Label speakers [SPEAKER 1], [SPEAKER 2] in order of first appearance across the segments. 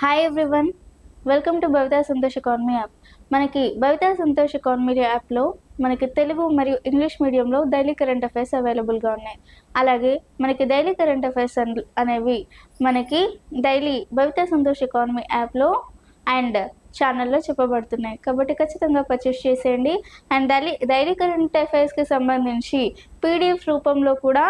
[SPEAKER 1] Hi everyone, welcome to Bhavitha Santosh economy app. మనకి భవితా Santosh economy యాప్లో మనకి తెలుగు మరియు ఇంగ్లీష్ మీడియంలో డైలీ కరెంట్ అఫైర్స్ అవైలబుల్గా ఉన్నాయి. అలాగే మనకి డైలీ కరెంట్ అఫైర్స్ అనేవి మనకి డైలీ భవితా సంతోష్ ఎకానమీ యాప్లో అండ్ ఛానల్లో చెప్పబడుతున్నాయి. కాబట్టి ఖచ్చితంగా పర్చేస్ చేసేయండి. అండ్ డైలీ కరెంట్ అఫైర్స్కి సంబంధించి పీడిఎఫ్ రూపంలో కూడా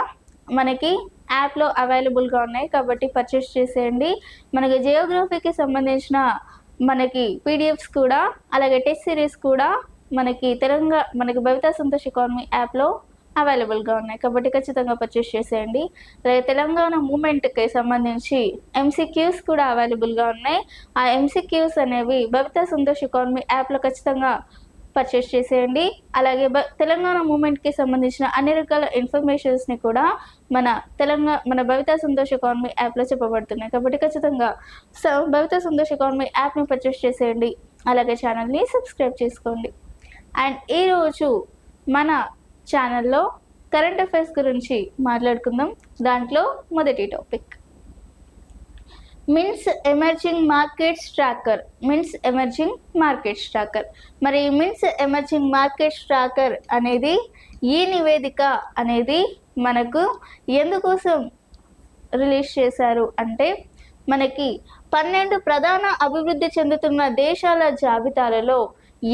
[SPEAKER 1] మనకి యాప్లో అవైలబుల్గా ఉన్నాయి. కాబట్టి పర్చేస్ చేసేయండి. మనకి జియోగ్రఫీకి సంబంధించిన మనకి పీడిఎఫ్స్ కూడా, అలాగే టెస్ట్ సిరీస్ కూడా మనకి భవితా సంతోష్ ఎకానమీ యాప్లో అవైలబుల్గా ఉన్నాయి. కాబట్టి ఖచ్చితంగా పర్చేస్ చేసేయండి. అలాగే తెలంగాణ మూమెంట్కి సంబంధించి ఎంసీక్యూస్ కూడా అవైలబుల్గా ఉన్నాయి. ఆ ఎంసీక్యూస్ అనేవి భవితా సంతోష్ ఎకానమీ యాప్లో ఖచ్చితంగా పర్చేస్ చేసేయండి. అలాగే తెలంగాణ మూమెంట్కి సంబంధించిన అన్ని రకాల ఇన్ఫర్మేషన్స్ని కూడా మన భవితా సంతోష్ ఎకానమీ యాప్లో చెప్పబడుతున్నాయి. కాబట్టి ఖచ్చితంగా భవితా సంతోష్ ఎకానమీ యాప్ని పర్చేస్ చేసేయండి. అలాగే ఛానల్ని సబ్స్క్రైబ్ చేసుకోండి. అండ్ ఈరోజు మన ఛానల్లో కరెంట్ అఫైర్స్ గురించి మాట్లాడుకుందాం. దాంట్లో మొదటి topic mince emerging markets tracker. మరి మిన్స్ ఎమర్జింగ్ మార్కెట్స్ ట్రాకర్ అనేది ఈ నివేదిక అనేది మనకు ఎందుకోసం రిలీజ్ చేశారు అంటే, మనకి 12 ప్రధాన అభివృద్ధి చెందుతున్న దేశాల జాబితాలలో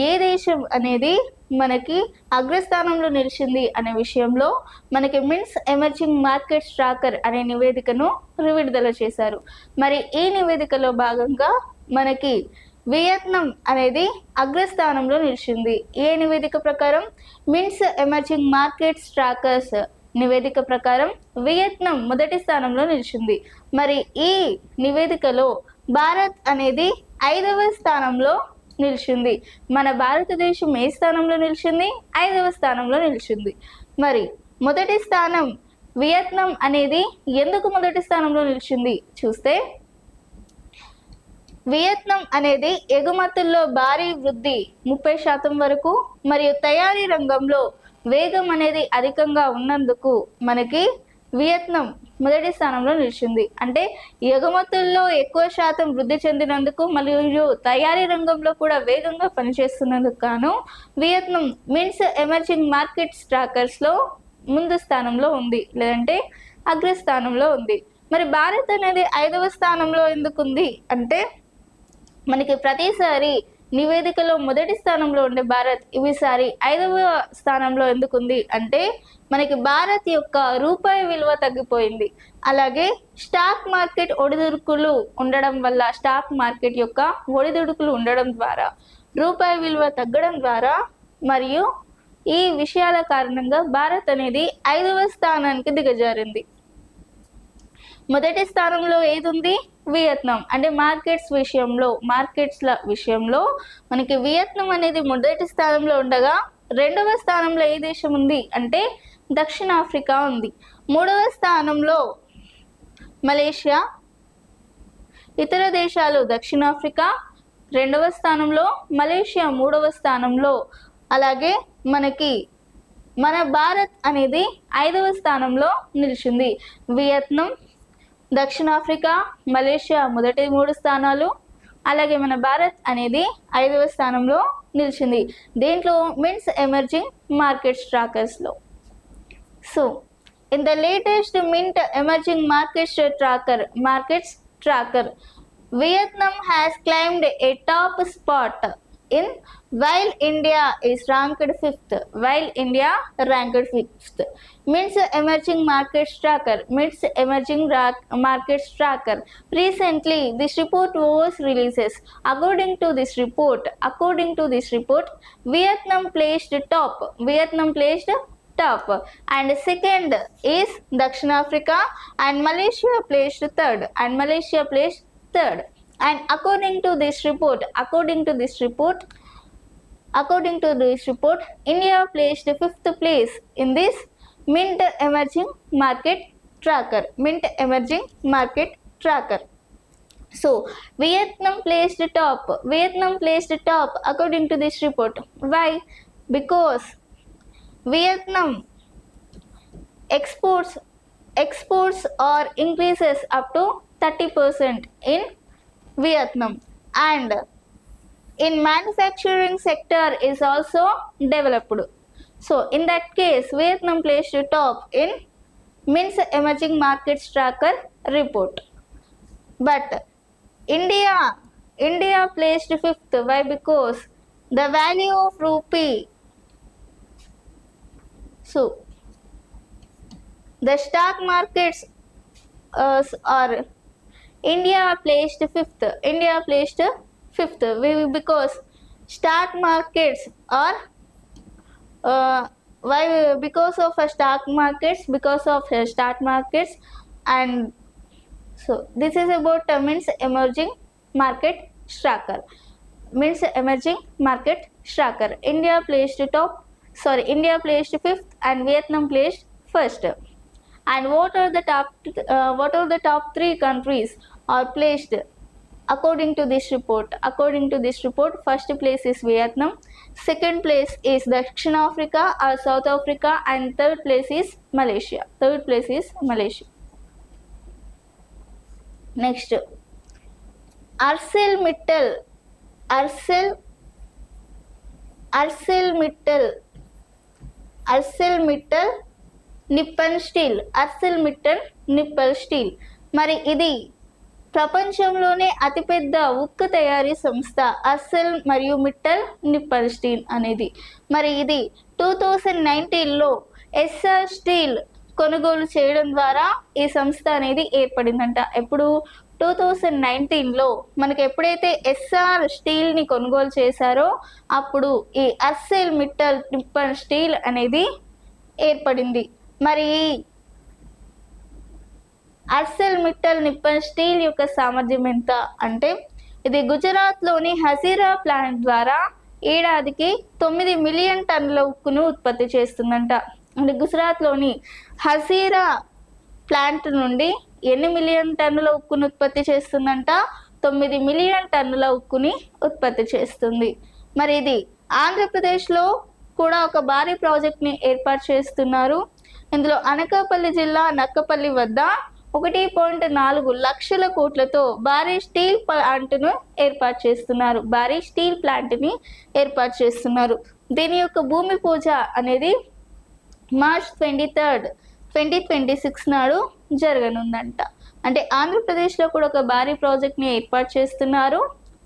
[SPEAKER 1] ఏ దేశం అనేది మనకి అగ్రస్థానంలో నిలిచింది అనే విషయంలో మనకి మిన్స్ ఎమర్జింగ్ మార్కెట్స్ ట్రాకర్ అనే నివేదికను విడుదల చేశారు. మరి ఈ నివేదికలో భాగంగా మనకి వియత్నాం అనేది అగ్రస్థానంలో నిలిచింది. ఏ నివేదిక ప్రకారం? మిన్స్ ఎమర్జింగ్ మార్కెట్స్ ట్రాకర్స్ నివేదిక ప్రకారం వియత్నాం మొదటి స్థానంలో నిలిచింది. మరి ఈ నివేదికలో భారత్ అనేది 5వ స్థానంలో నిలిచింది. మన భారతదేశం ఏ స్థానంలో నిలిచింది? 5వ స్థానంలో నిలిచింది. మరి మొదటి స్థానం వియత్నాం అనేది ఎందుకు మొదటి స్థానంలో నిలిచింది చూస్తే, వియత్నాం అనేది ఎగుమతుల్లో భారీ వృద్ధి 30% వరకు మరియు తయారీ రంగంలో వేగం అనేది అధికంగా ఉన్నందుకు మనకి వియత్నాం మొదటి స్థానంలో నిలిచింది. అంటే ఎగుమతుల్లో ఎక్కువ శాతం వృద్ధి చెందినందుకు మరియు తయారీ రంగంలో కూడా వేగంగా పనిచేస్తున్నందుకు గాను వియత్నాం మిన్స్ ఎమర్జింగ్ మార్కెట్స్ ట్రాకర్స్లో ముందు స్థానంలో ఉంది, లేదంటే అగ్రస్థానంలో ఉంది. మరి భారత్ అనేది 5వ స్థానంలో ఎందుకుంది అంటే, మనకి ప్రతిసారి నివేదికలో మొదటి స్థానంలో ఉండే భారత్ ఈసారి 5వ స్థానంలో ఎందుకుంది అంటే, మనకి భారత్ యొక్క రూపాయి విలువ తగ్గిపోయింది. అలాగే స్టాక్ మార్కెట్ ఒడిదుడుకులు ఉండడం వల్ల, స్టాక్ మార్కెట్ యొక్క ఒడిదుడుకులు ఉండడం ద్వారా, రూపాయి విలువ తగ్గడం ద్వారా మరియు ఈ విషయాల కారణంగా భారత్ అనేది 5వ స్థానానికి దిగజారింది. మొదటి స్థానంలో ఏది ఉంది? వియత్నాం. అంటే మార్కెట్స్ల విషయంలో మనకి వియత్నాం అనేది మొదటి స్థానంలో ఉండగా, 2వ స్థానంలో ఏ దేశం ఉంది అంటే దక్షిణాఫ్రికా ఉంది. 3వ స్థానంలో మలేషియా, ఇతర దేశాలు దక్షిణాఫ్రికా 2వ స్థానంలో, మలేషియా 3వ స్థానంలో, అలాగే మన భారత్ అనేది 5వ స్థానంలో నిలిచింది. వియత్నాం, దక్షిణాఫ్రికా, మలేషియా మొదటి 3 స్థానాలు, అలాగే మన భారత్ అనేది 5వ స్థానంలో నిలిచింది. దీంట్లో మిన్స్ ఎమర్జింగ్ మార్కెట్స్ ట్రాకర్స్లో. So in the latest Mint emerging markets tracker, Vietnam has climbed a top spot while India ranked 5th. Mints emerging markets tracker. Recently, this report was released. According to this report, Vietnam placed top, and second is Dakshin Africa, and Malaysia placed third. And according to this report, India placed 5th place in this Mint Emerging Market Tracker. So Vietnam placed top according to this report. Why? Because Vietnam exports or increases up to 30% in Vietnam, and in manufacturing sector is also developed. So in that case, Vietnam placed top in Mint's emerging markets tracker report. But India placed fifth. Why? Because the value of rupee. So the stock markets are India placed fifth. Because stock markets are why? Because of stock markets, and so this is about Mint's emerging market tracker. India placed fifth and Vietnam placed first. And what are the top three countries are placed according to this report? First place is Vietnam, second place is Dakshin Africa or South Africa, and third place is Malaysia. Next, ArcelorMittal Nippon Steel. మరి ఇది ప్రపంచంలోనే అతిపెద్ద ఉక్కు తయారీ సంస్థ అర్సెల్ మరియు Mittal Nippon steel అనేది. మరి ఇది 2019లో ఎస్ఆర్ స్టీల్ కొనుగోలు చేయడం ద్వారా ఈ సంస్థ అనేది ఏర్పడిందంట. ఎప్పుడు? 2019లో మనకి ఎప్పుడైతే ఎస్ఆర్ స్టీల్ని కొనుగోలు చేశారో అప్పుడు ఈ అర్సెల్ మిట్టల్ నిప్పల్ స్టీల్ అనేది ఏర్పడింది. మరి అర్సెల్ మిట్టల్ నిప్పల్ స్టీల్ యొక్క సామర్థ్యం ఎంత అంటే, ఇది గుజరాత్లోని హజీరా ప్లాంట్ ద్వారా ఏడాదికి 9 మిలియన్ టన్నుల ఉక్కును ఉత్పత్తి చేస్తుందంట. అంటే గుజరాత్లోని హజీరా ప్లాంట్ నుండి ఎన్ని మిలియన్ టన్నుల ఉక్కును ఉత్పత్తి చేస్తుందంట? 9 మిలియన్ టన్నుల ఉక్కుని ఉత్పత్తి చేస్తుంది. మరి ఇది ఆంధ్రప్రదేశ్లో కూడా ఒక భారీ ప్రాజెక్ట్ని ఏర్పాటు చేస్తున్నారు. ఇందులో అనకాపల్లి జిల్లా నక్కపల్లి వద్ద 1.4 లక్షల కోట్లతో భారీ స్టీల్ ప్లాంట్ని ఏర్పాటు చేస్తున్నారు. దీని యొక్క భూమి పూజ అనేది మార్చ్ 23, 2026 నాడు జరగనుందంట. అంటే ఆంధ్రప్రదేశ్లో కూడా ఒక భారీ ప్రాజెక్ట్ని ఏర్పాటు చేస్తున్నారు.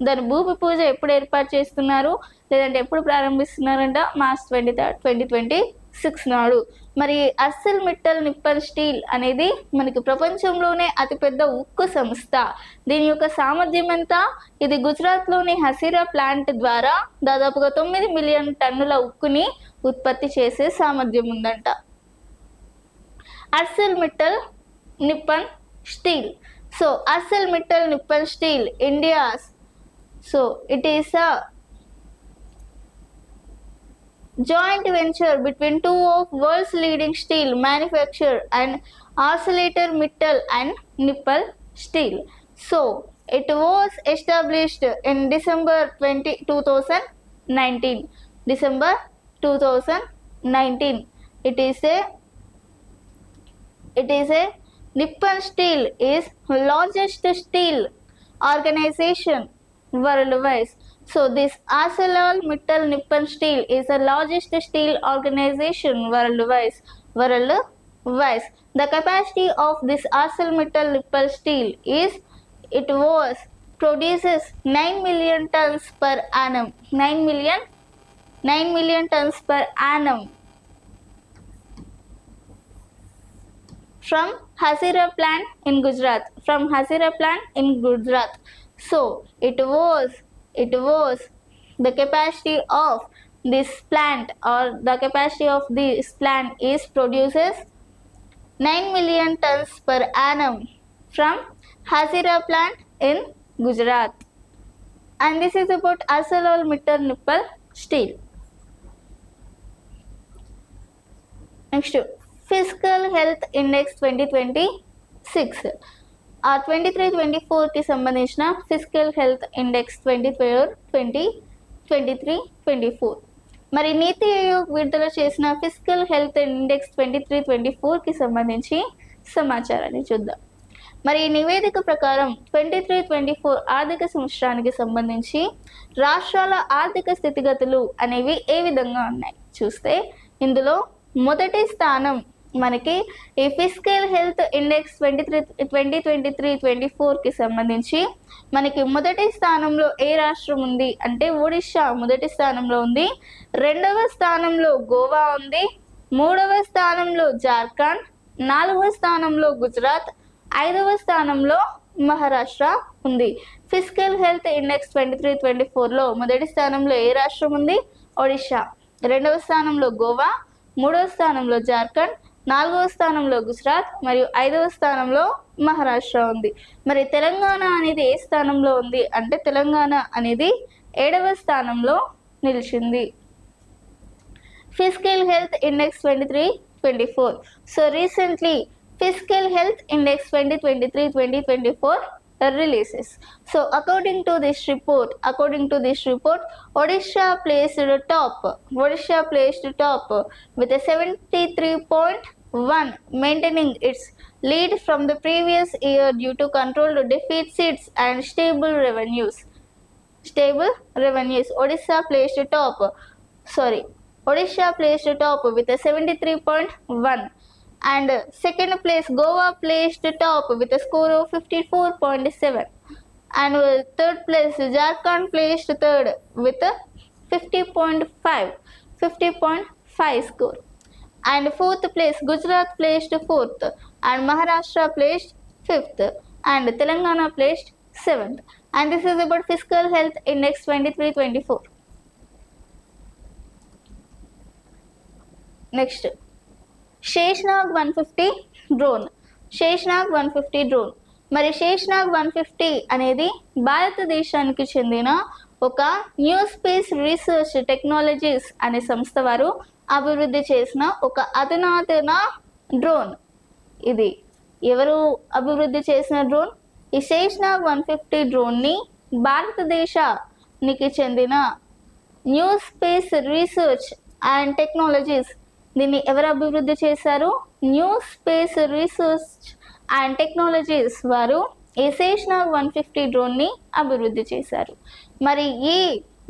[SPEAKER 1] దాని భూమి పూజ ఎప్పుడు ఏర్పాటు చేస్తున్నారు, లేదంటే ఎప్పుడు ప్రారంభిస్తున్నారంట? మార్చ్ 23, 2026 నాడు. మరి అర్సెల్ మిట్టల్ నిప్పల్ స్టీల్ అనేది మనకి ప్రపంచంలోనే అతిపెద్ద ఉక్కు సంస్థ. దీని యొక్క సామర్థ్యం ఎంత? ఇది గుజరాత్లోని హజీరా ప్లాంట్ ద్వారా దాదాపుగా 9 మిలియన్ టన్నుల ఉక్కుని ఉత్పత్తి చేసే సామర్థ్యం ఉందంట. Arcelor Mittal Nippon steel. So Arcelor Mittal Nippon steel India's. So it is a joint venture between two of world's leading steel manufacturer and ArcelorMittal and Nippon Steel. So it was established in December 2019. It is a Nippon Steel is largest steel organization worldwide. So this ArcelorMittal Nippon Steel is the largest steel organization worldwide. The capacity of this ArcelorMittal Nippon Steel is produces 9 million tons per annum. 9 million tons per annum from Hazira plant in Gujarat. So it was the capacity of this plant, or the capacity of this plant is produces 9 million tons per annum from Hazira plant in Gujarat. And this is about ArcelorMittal Nippon Steel. Next, Fiscal Health Index 2026. ఆ 23-24కి సంబంధించిన physical health index 2023-24. మరి నీతి ఆయోగ్ విడుదల చేసిన physical health index 23-24కి సంబంధించి సమాచారాన్ని చూద్దాం. మరి ఈ నివేదిక ప్రకారం 23-24 ఆర్థిక సంవత్సరానికి సంబంధించి రాష్ట్రాల ఆర్థిక స్థితిగతులు అనేవి ఏ విధంగా ఉన్నాయి చూస్తే, ఇందులో మొదటి స్థానం మనకి ఈ ఫిస్కల్ హెల్త్ ఇండెక్స్ 2023-24కి సంబంధించి మనకి మొదటి స్థానంలో ఏ రాష్ట్రం ఉంది అంటే ఒడిశా మొదటి స్థానంలో ఉంది. రెండవ స్థానంలో గోవా ఉంది. మూడవ స్థానంలో జార్ఖండ్. నాలుగవ స్థానంలో గుజరాత్. ఐదవ స్థానంలో మహారాష్ట్ర ఉంది. ఫిస్కల్ హెల్త్ ఇండెక్స్ 23-24లో మొదటి స్థానంలో ఏ రాష్ట్రం ఉంది? ఒడిశా. రెండవ స్థానంలో గోవా. మూడవ స్థానంలో జార్ఖండ్. నాలుగవ స్థానంలో గుజరాత్ మరియు ఐదవ స్థానంలో మహారాష్ట్ర ఉంది. మరి తెలంగాణ అనేది ఏ స్థానంలో ఉంది అంటే తెలంగాణ అనేది 7వ స్థానంలో నిలిచింది. Fiscal Health Index 23-24. So recently Fiscal Health Index 2023-2024 releases. So according to this report, Odisha placed top with a 73.1, maintaining its lead from the previous year due to controlled deficits and stable revenues. Odisha placed top with a 73.1, and second place Goa placed top with a score of 54.7, and third place Jharkhand placed third with a 50.5 score, and fourth place Gujarat placed fourth, and Maharashtra placed fifth, and Telangana placed seventh. And this is about Fiscal Health Index 23-24. Next Sheshnag 150 drone. మరి శేష్నాగ్ 150 అనేది భారతదేశానికి చెందిన ఒక new space research technologies అనే సంస్థ వారు అభివృద్ధి చేసిన ఒక అధునాతన డ్రోన్. ఇది ఎవరు అభివృద్ధి చేసిన డ్రోన్? ఈ శేష్నాగ్ 150 డ్రోన్ని భారతదేశానికి చెందిన new space research and technologies దీన్ని ఎవరు అభివృద్ధి చేశారు? New space research and technologies వారు ఈ శేష్నాగ్ 150 డ్రోన్ని అభివృద్ధి చేశారు. మరి ఈ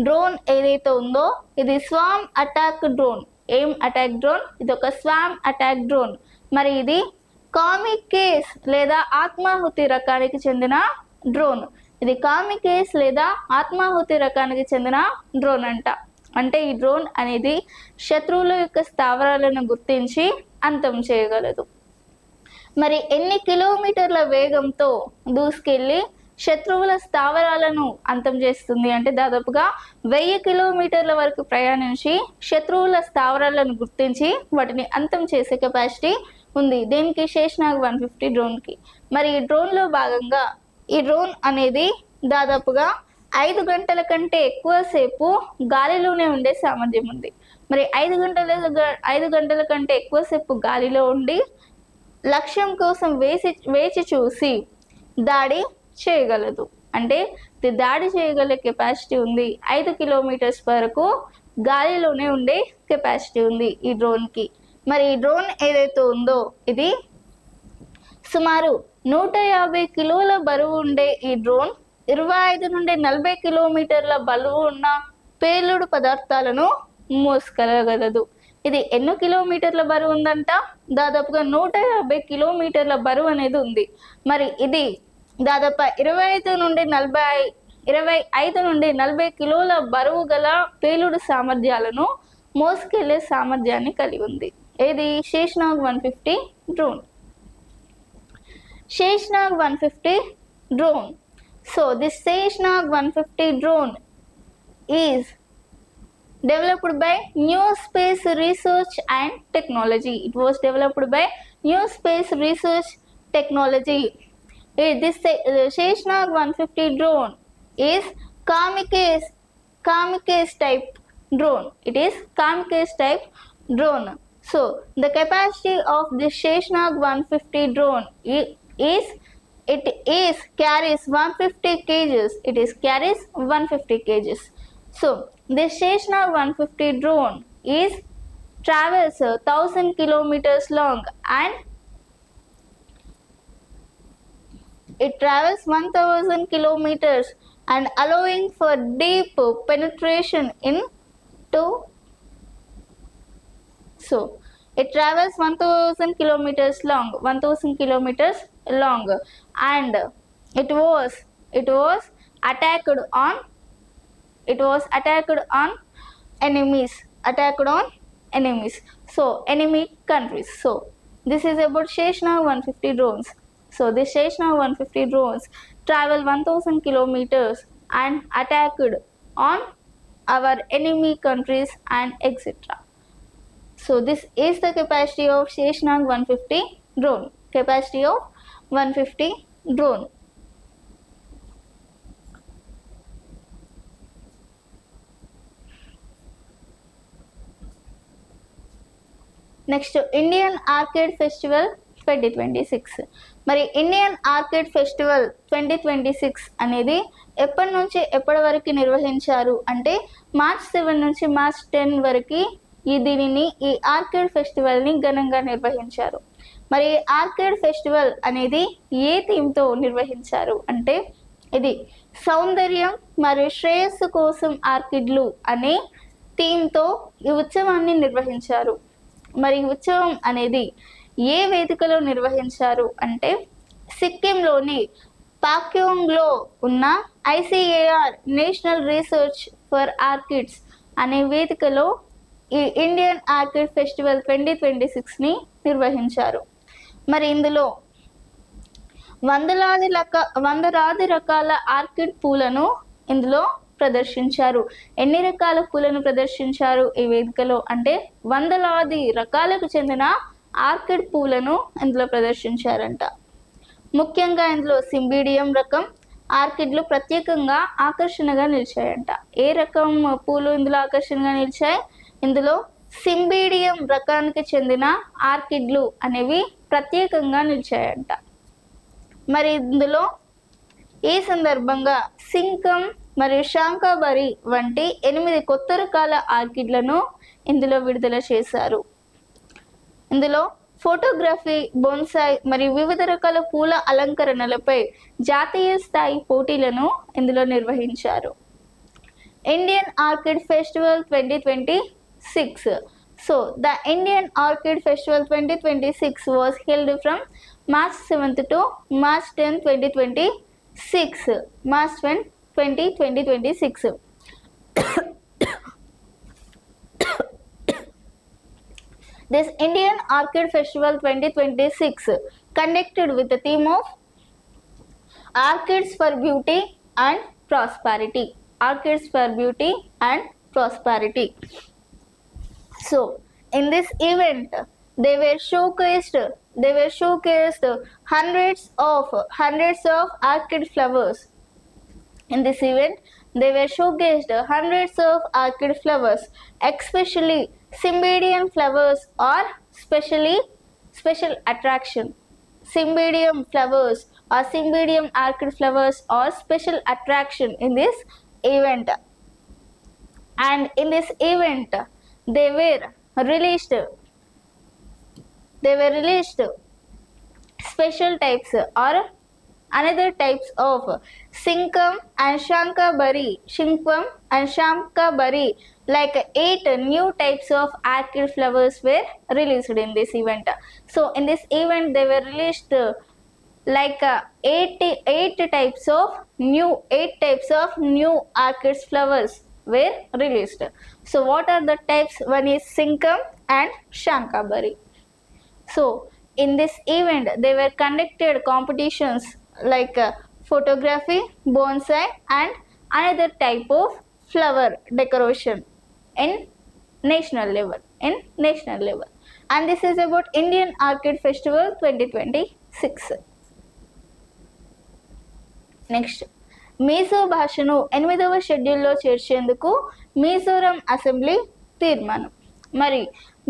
[SPEAKER 1] డ్రోన్ ఏదైతే ఉందో ఇది స్వామ్ అటాక్ డ్రోన్. ఏం అటాక్ డ్రోన్? ఇది ఒక స్వామ్ అటాక్ డ్రోన్. మరి ఇది కామికేస్ లేదా ఆత్మాహుతి రకానికి చెందిన డ్రోన్. ఇది కామికేస్ లేదా ఆత్మాహుతి రకానికి చెందిన డ్రోన్ అంట. అంటే ఈ డ్రోన్ అనేది శత్రువుల యొక్క స్థావరాలను గుర్తించి అంతం చేయగలదు. మరి ఎన్ని కిలోమీటర్ల వేగంతో దూసుకెళ్ళి శత్రువుల స్థావరాలను అంతం చేస్తుంది అంటే దాదాపుగా 1000 కిలోమీటర్ల వరకు ప్రయాణించి శత్రువుల స్థావరాలను గుర్తించి వాటిని అంతం చేసే కెపాసిటీ ఉంది దీనికి శేష్నాగ్ 150 డ్రోన్కి. మరి ఈ డ్రోన్లో భాగంగా ఈ డ్రోన్ అనేది దాదాపుగా 5 గంటల కంటే ఎక్కువసేపు గాలిలోనే ఉండే సామర్థ్యం ఉంది. మరి 5 గంటల కంటే ఎక్కువసేపు గాలిలో ఉండి లక్ష్యం కోసం వేచి చూసి దాడి చేయగలదు. అంటే దాడి చేయగల కెపాసిటీ ఉంది. 5 కిలోమీటర్స్ వరకు గాలిలోనే ఉండే కెపాసిటీ ఉంది ఈ డ్రోన్కి. మరి ఈ డ్రోన్ ఏదైతే ఉందో ఇది సుమారు 150 కిలోల బరువు ఉండే ఈ డ్రోన్ 25 నుండి 40 కిలోమీటర్ల బరువు ఉన్న పేలుడు పదార్థాలను మోసుకెళ్ళగలదు. ఇది ఎన్నో కిలోమీటర్ల బరువు ఉందంట? దాదాపుగా 150 కిలోమీటర్ల బరువు అనేది ఉంది. మరి ఇది దాదాపు 25 నుండి 40 కిలోల బరువు గల పేలుడు సామర్థ్యాలను మోసుకెళ్లే సామర్థ్యాన్ని కలిగి ఉంది. ఇది Sheshnag 150 drone. Sheshnag 150 drone. So this Sheshnag 150 drone is developed by New Space Research and Technology. It was developed by New Space Research Technology. This Sheshnag 150 drone is kamikaze type drone. It is kamikaze type drone. So the capacity of the Sheshnag 150 drone carries 150 kgs. It carries 150 kgs. So this Sheshnag 150 drone travels 1000 kilometers long and It travels 1000 kilometers and allowing for deep penetration into. So it travels 1000 kilometers long, 1000 kilometers long, and it was attacked on enemies, so enemy countries. So this is about Sheshnag 150 drones. So this Sheshnag 150 drones travel 1000 kilometers and attacked on our enemy countries and etc. So this is the capacity of Sheshnag 150 drone. Capacity of 150 drone. Next Indian arcade festival 2026. మరి Indian arcade festival 2026 అనేది ఎప్పటి నుంచి ఎప్పటి వరకు నిర్వహించారు అంటే March 7 నుంచి March 10 వరకు ఈ ఆర్కేడ్ ఫెస్టివల్ని ఘనంగా నిర్వహించారు. మరి ఆర్కేడ్ ఫెస్టివల్ అనేది ఏ థీమ్తో నిర్వహించారు అంటే ఇది సౌందర్యం మరియు శ్రేయస్సు కోసం ఆర్కిడ్లు అనే థీమ్తో ఈ ఉత్సవాన్ని నిర్వహించారు. మరి ఉత్సవం అనేది ఏ వేదికలో నిర్వహించారు అంటే సిక్కింలోని పాక్యోంగ్లో ఉన్న ICAR national research for orchids అనే వేదికలో ఈ ఇండియన్ ఆర్కిడ్ ఫెస్టివల్ 2026ని నిర్వహించారు. మరి ఇందులో వందలాది రకాల ఆర్కిడ్ పూలను ఇందులో ప్రదర్శించారు. ఎన్ని రకాల పూలను ప్రదర్శించారు ఈ వేదికలో అంటే వందలాది రకాలకు చెందిన ఆర్కిడ్ పూలను ఇందులో ప్రదర్శించారంట. ముఖ్యంగా ఇందులో సింబీడియం రకం ఆర్కిడ్లు ప్రత్యేకంగా ఆకర్షణగా నిలిచాయంట. ఏ రకం పూలు ఇందులో ఆకర్షణగా నిలిచాయి? ఇందులో సింబీడియం రకానికి చెందిన ఆర్కిడ్లు అనేవి ప్రత్యేకంగా నిలిచాయంట. మరి ఇందులో ఈ సందర్భంగా సింకం మరియు శాంకాబరి వంటి 8 కొత్త రకాల ఆర్కిడ్లను ఇందులో విడుదల చేశారు. ఇందులో ఫోటోగ్రఫీ, బోన్సాయ్ మరియు వివిధ రకాల పూల అలంకరణలపై జాతీయ స్థాయి పోటీలను ఇందులో నిర్వహించారు. Indian orchid festival 2026. So the Indian Orchid Festival 2026 was held from March 7th to March 10, 2026. March 20, 2026. This Indian Orchid Festival 2026 conducted with the theme of Orchids for Beauty and Prosperity. Orchids for Beauty and Prosperity. So in this event they were showcased hundreds of orchid flowers. In this event they were showcased hundreds of orchid flowers, especially Cymbidium flowers are special attraction. Cymbidium flowers or Cymbidium orchid flowers are special attraction in this event. And in this event they were released special types or another types of Sinkum and Shankabari, like 8 new types of orchid flowers were released in this event. So in this event they were released like 8 types of new orchid flowers were released. So what are the types? One is Sinkum and Shankabari. So in this event they were conducted competitions like photography, bonsai and another type of flower decoration in national level. And this is about Indian Orchid Festival 2026. Next Mizo భాషను 8వ షెడ్యూల్లో చేర్చేందుకు Mizoram assembly తీర్మానం. మరి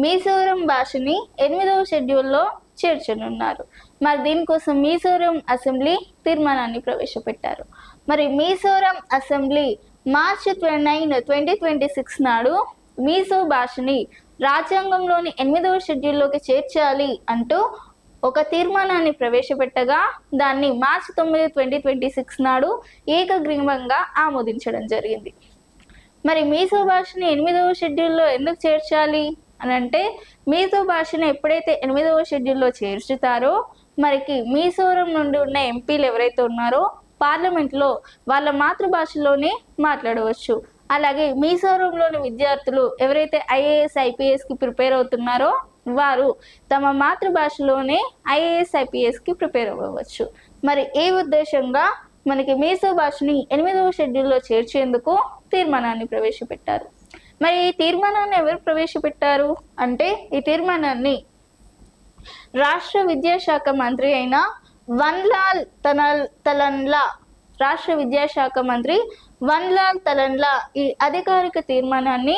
[SPEAKER 1] మిజోరం భాషని 8వ షెడ్యూల్లో చేర్చనున్నారు. మరి దీనికోసం మిజోరం అసెంబ్లీ తీర్మానాన్ని ప్రవేశపెట్టారు. మరి మిజోరం అసెంబ్లీ మార్చి 9, 2026 నాడు మీజో భాషని రాజ్యాంగంలోని 8వ షెడ్యూల్లోకి చేర్చాలి అంటూ ఒక తీర్మానాన్ని ప్రవేశపెట్టగా దాన్ని మార్చి 9, 2026 నాడు ఏకగ్రీవంగా ఆమోదించడం జరిగింది. మరి మీసో భాషని 8వ షెడ్యూల్లో ఎందుకు చేర్చాలి అని అంటే, మీసో భాషను ఎప్పుడైతే 8వ షెడ్యూల్లో చేర్చుతారో మరికి మీసోరం నుండి ఉన్న ఎంపీలు ఎవరైతే ఉన్నారో పార్లమెంట్లో వాళ్ళ మాతృభాషలోనే మాట్లాడవచ్చు. అలాగే మీసోరంలోని విద్యార్థులు ఎవరైతే ఐఏఎస్ ఐపీఎస్కి ప్రిపేర్ అవుతున్నారో వారు తమ మాతృభాషలోనే ఐఏఎస్ ఐపీఎస్కి ప్రిపేర్ అవ్వవచ్చు. మరి ఈ ఉద్దేశంగా మనకి మీసో భాషని 8వ షెడ్యూల్లో చేర్చేందుకు తీర్మానాన్ని ప్రవేశపెట్టారు. మరి ఈ తీర్మానాన్ని ఎవరు ప్రవేశపెట్టారు అంటే, ఈ తీర్మానాన్ని రాష్ట్ర విద్యాశాఖ మంత్రి అయిన వన్లాల్ తలన్లా, రాష్ట్ర విద్యాశాఖ మంత్రి వన్లాల్ తలన్లా ఈ అధికారిక తీర్మానాన్ని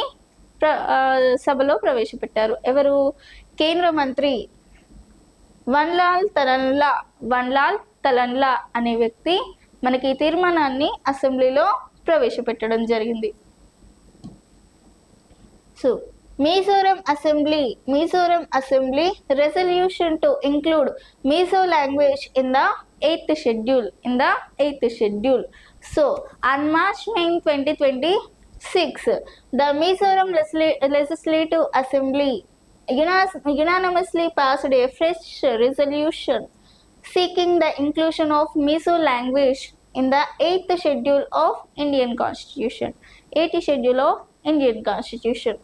[SPEAKER 1] సభలో ప్రవేశపెట్టారు. ఎవరు? కేంద్ర మంత్రి వన్లాల్ తలన్లా అనే వ్యక్తి మనకి ఈ తీర్మానాన్ని అసెంబ్లీలో ప్రవేశపెట్టడం జరిగింది. So Mizoram Assembly resolution to include Mizo language in the 8th schedule. So on March 9, 2026, the Mizoram Legislative Assembly unanimously passed a fresh resolution seeking the inclusion of Mizo language in the 8th schedule of Indian Constitution. 8th schedule of Indian Constitution.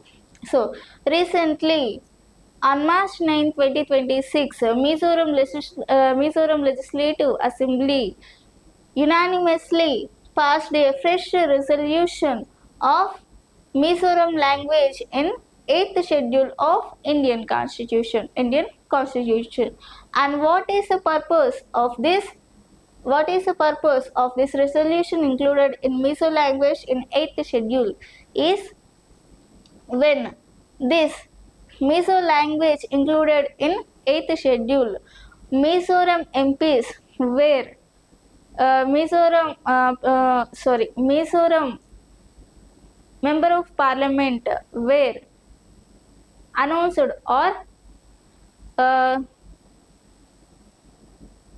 [SPEAKER 1] So recently on March 9, 2026, Mizoram Legislative Assembly unanimously passed a fresh resolution of Mizoram language in 8th schedule of Indian Constitution. And what is the purpose of this? Resolution included in Mizo language in 8th schedule is, when this Mizo language included in 8th schedule, Mizoram MPs were Mizoram Member of Parliament were announced or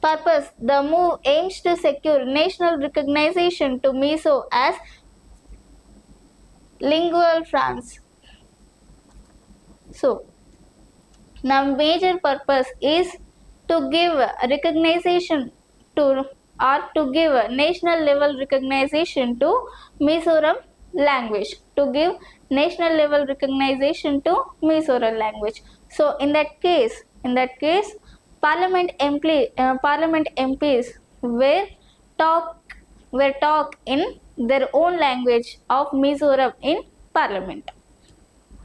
[SPEAKER 1] purpose. The move aims to secure national recognition to Mizo as lingual France. So the major purpose is to give recognition to give national level recognition to Mizoram language. So in that case, Parliament MPs were talk in their own language of Mizoram in Parliament,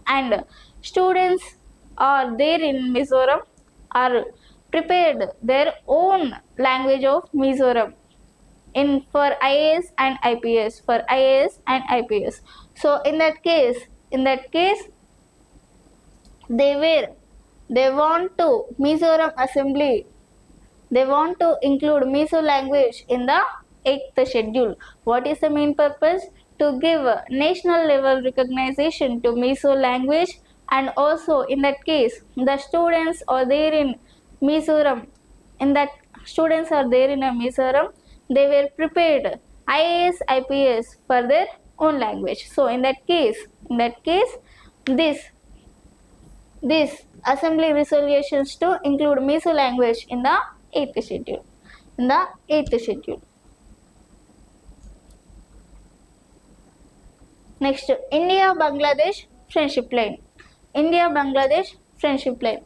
[SPEAKER 1] and students are there in Mizoram are prepared their own language of Mizoram for IAS and IPS. So in that case they want to Mizoram Assembly, they want to include Mizo language in the 8th schedule. What is the main purpose? To give national level recognition to Mizo language, and also in that case the students are there in Mizoram. They were prepared IAS IPS for their own language. So in that case this assembly resolutions to include Mizo language in the 8th schedule. Next, India-Bangladesh friendship line.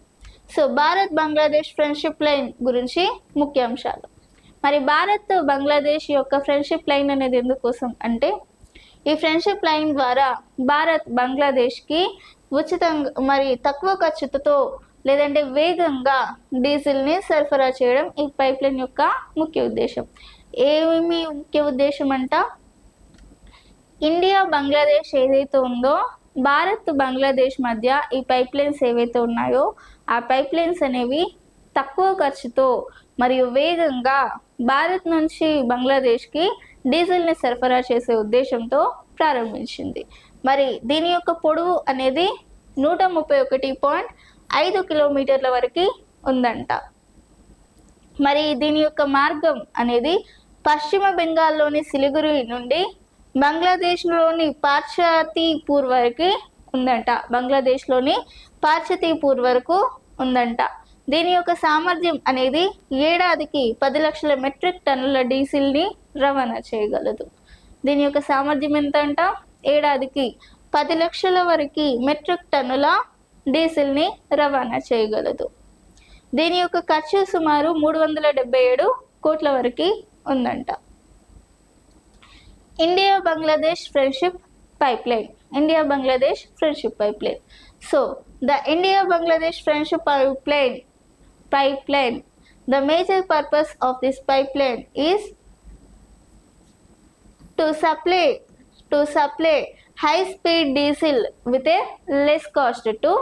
[SPEAKER 1] So Bharat Bangladesh friendship line గురించి ముఖ్యాంశాలు. మరి భారత్ బంగ్లాదేశ్ యొక్క friendship line అనేది ఎందుకోసం అంటే, ఈ friendship line ద్వారా భారత్ బంగ్లాదేశ్కి ఉచితంగా మరి తక్కువ ఖర్చుతో లేదంటే వేగంగా డీజిల్ని సరఫరా చేయడం ఈ పైప్ లైన్ యొక్క ముఖ్య ఉద్దేశం. ఏమి ముఖ్య ఉద్దేశం అంట, ఇండియా బంగ్లాదేశ్ ఏదైతే ఉందో భారత్ బంగ్లాదేశ్ మధ్య ఈ పైప్ లైన్స్ ఏవైతే ఉన్నాయో ఆ పైప్ లైన్స్ అనేవి తక్కువ ఖర్చుతో మరియు వేగంగా భారత్ నుంచి బంగ్లాదేశ్కి డీజిల్ని సరఫరా చేసే ఉద్దేశంతో ప్రారంభించింది. మరి దీని యొక్క పొడవు అనేది 131.5 కిలోమీటర్ల వరకు ఉందంట. మరి దీని యొక్క మార్గం అనేది పశ్చిమ బెంగాల్లోని సిలిగురి నుండి బంగ్లాదేశ్లోని పార్చతీపూర్ వరకు ఉందంట. బంగ్లాదేశ్లోని పార్చతీపూర్ వరకు ఉందంట. దీని యొక్క సామర్థ్యం అనేది ఏడాదికి 10 లక్షల మెట్రిక్ టన్నుల డీజిల్ని రవాణా చేయగలదు. దీని యొక్క సామర్థ్యం ఎంత అంట? ఏడాదికి 10 లక్షల వరకు మెట్రిక్ టన్నుల డీజిల్ని రవాణా చేయగలదు. దీని యొక్క ఖర్చు సుమారు 377 కోట్ల వరకు ఉందంట. India Bangladesh friendship pipeline. India Bangladesh friendship pipeline. So the India Bangladesh friendship pipeline, the major purpose of this pipeline is to supply high speed diesel with a less cost to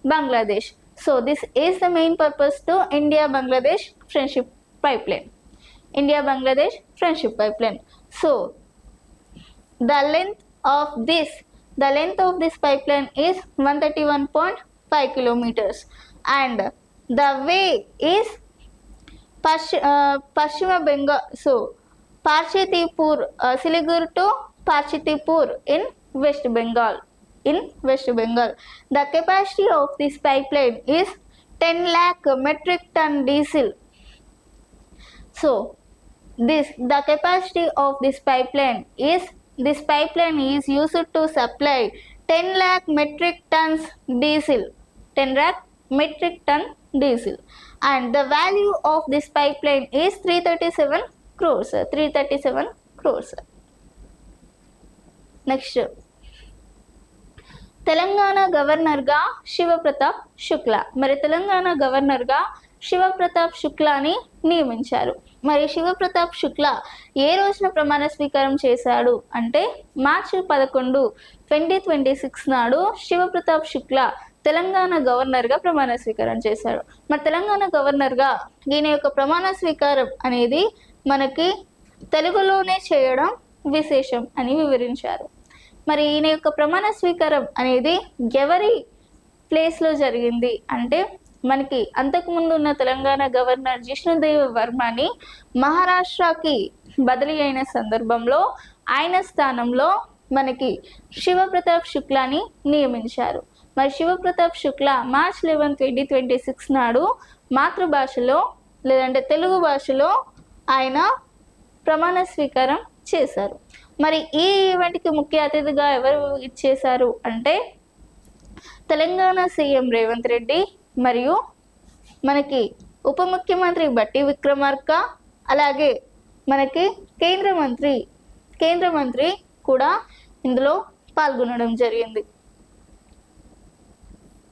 [SPEAKER 1] Bangladesh. So this is the main purpose to India Bangladesh friendship pipeline. India Bangladesh friendship pipeline. So the length of this pipeline is 131.5 kilometers and the way is Pashchima Bengal, so Parchetipur, Siliguri to Parchetipur in West Bengal. The capacity of this pipeline is 10 lakh metric ton diesel. So the capacity of this pipeline is used to supply 10 lakh metric tons diesel. 10 lakh metric ton diesel. And the value of this pipeline is 337 crores. 337 crores. Next. Telangana గవర్నర్గా శివప్రతాప్ శుక్లా. మరి తెలంగాణ గవర్నర్గా శివప్రతాప్ శుక్లాని నియమించారు. మరి శివప్రతాప్ శుక్లా ఏ రోజున ప్రమాణ స్వీకారం చేశాడు అంటే మార్చి 11, 2026 నాడు శివప్రతాప్ శుక్లా తెలంగాణ గవర్నర్గా ప్రమాణ స్వీకారం చేశాడు. మరి తెలంగాణ గవర్నర్గా ఈయన యొక్క ప్రమాణ స్వీకారం అనేది మనకి తెలుగులోనే చేయడం విశేషం అని వివరించారు. మరి ఈయన యొక్క ప్రమాణ స్వీకారం అనేది ఎవరి ప్లేస్లో జరిగింది అంటే మనకి అంతకుముందు ఉన్న తెలంగాణ గవర్నర్ జిష్ణుదేవ్ వర్మని మహారాష్ట్రకి బదిలీ అయిన సందర్భంలో ఆయన స్థానంలో మనకి శివప్రతాప్ శుక్లాని నియమించారు. మరి శివప్రతాప్ శుక్లా మార్చ్ 11, 2026 నాడు మాతృభాషలో లేదంటే తెలుగు భాషలో ఆయన ప్రమాణ స్వీకారం చేశారు. మరి ఈ ఈవెంట్కి ముఖ్య అతిథిగా ఎవరు ఇచ్చేశారు అంటే తెలంగాణ సీఎం రేవంత్ రెడ్డి మరియు మనకి ఉప ముఖ్యమంత్రి బట్టి విక్రమార్క, అలాగే మనకి కేంద్ర మంత్రి కూడా ఇందులో పాల్గొనడం జరిగింది.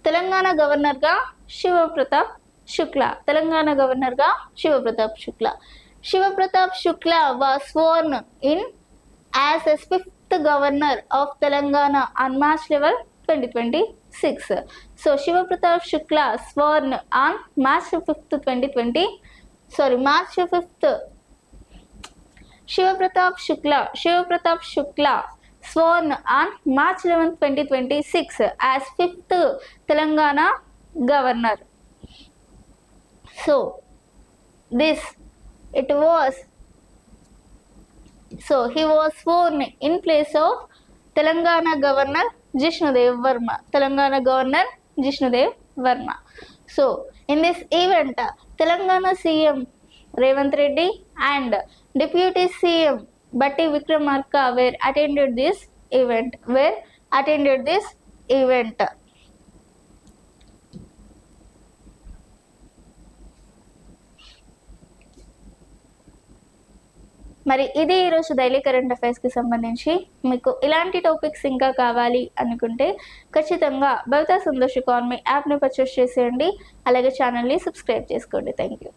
[SPEAKER 1] తెలంగాణ గవర్నర్గా Shiv Pratap Shukla. Shivaprataap Shukla was sworn in as a 5th governor of Telangana on March 11, 2026. So Shivaprataap Shukla sworn on March 5th, 2020. March 5th. Shivaprataap Shukla sworn on March 11, 2026 as 5th Telangana governor. So he was sworn in place of Telangana Governor Jishnudev Verma. So in this event, Telangana CM Revanth Reddy and Deputy CM Batti Vikramarka attended this event. మరి ఇది ఈరోజు daily current అఫైర్స్కి సంబంధించి. మీకు ఇలాంటి topics ఇంకా కావాలి అనుకుంటే ఖచ్చితంగా భవితా సంతోష్ ఎకానమీ యాప్ని పర్చేస్ చేసేయండి. అలాగే ఛానల్ని సబ్స్క్రైబ్ చేసుకోండి. Thank you.